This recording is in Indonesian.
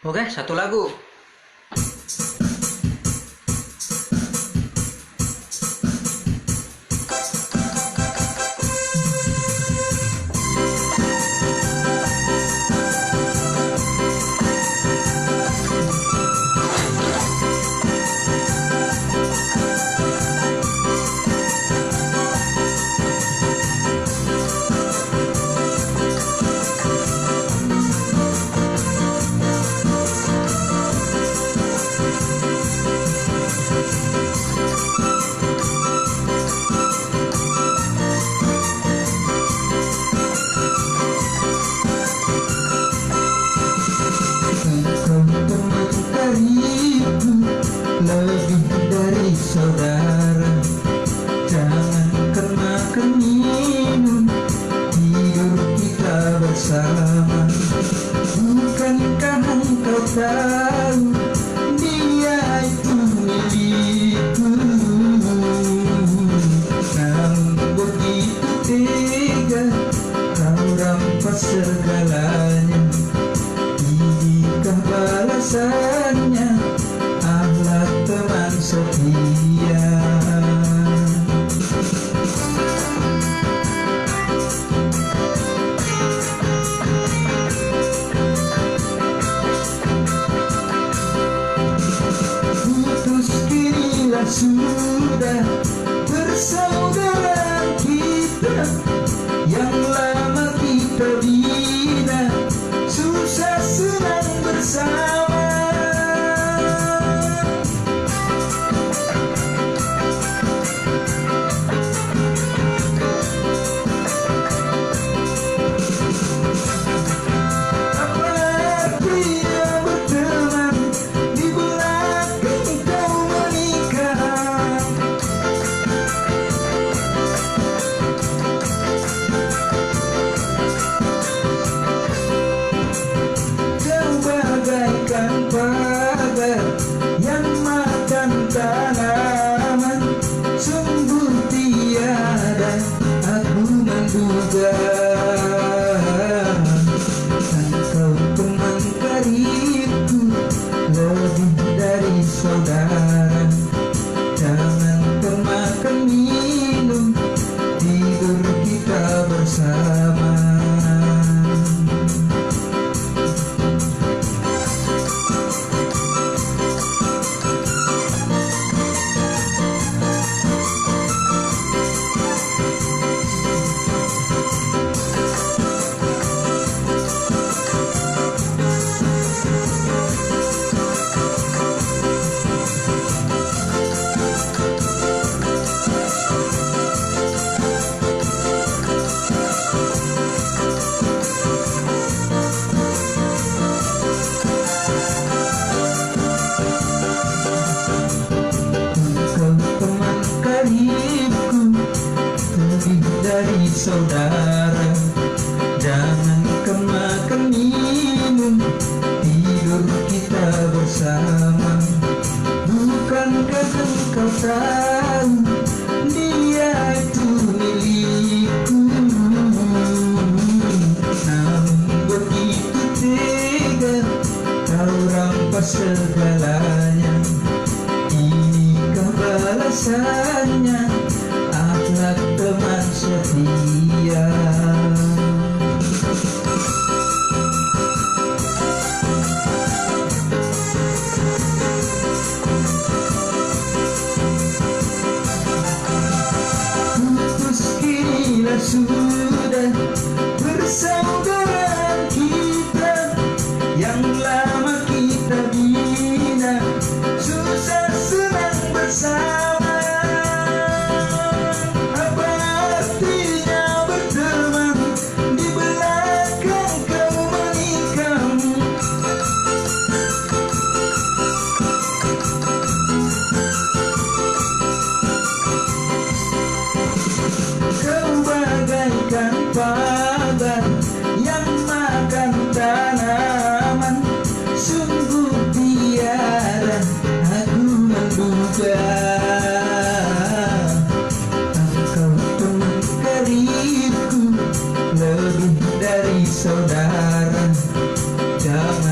Oke, satu lagu. Lebih dari saudara, jangan kena minum, tidur kita bersama. Bukankah engkau tahu dia itu milikku? Namun begitu tega kau rampas segalanya. Inikah balasannya? Ahlah teman setia. Putus kinilah sudah bersaudara kita, yang lama kita bina, susah senang bersama. Pagar yang makan tanaman, sungguh tiada aku menduga. Engkau teman karibku, lebih dari saudara, jangan termakan minum, tidur kita bersama. Lebih dari saudara, jangan kemakan minum, tidur kita bersama. Bukankah engkau tahu dia itu milikku? Namun begitu tega kau rampas segalanya. Inikah balasannya? Akhlak teman setia. Putus kinilah sudah bersaudara kita, yang lama kita bina, susah senang bersama. Kau bagaikan pagar yang makan tanaman, sungguh tiada aku menduga. Engkau teman karibku, lebih dari saudara, jangan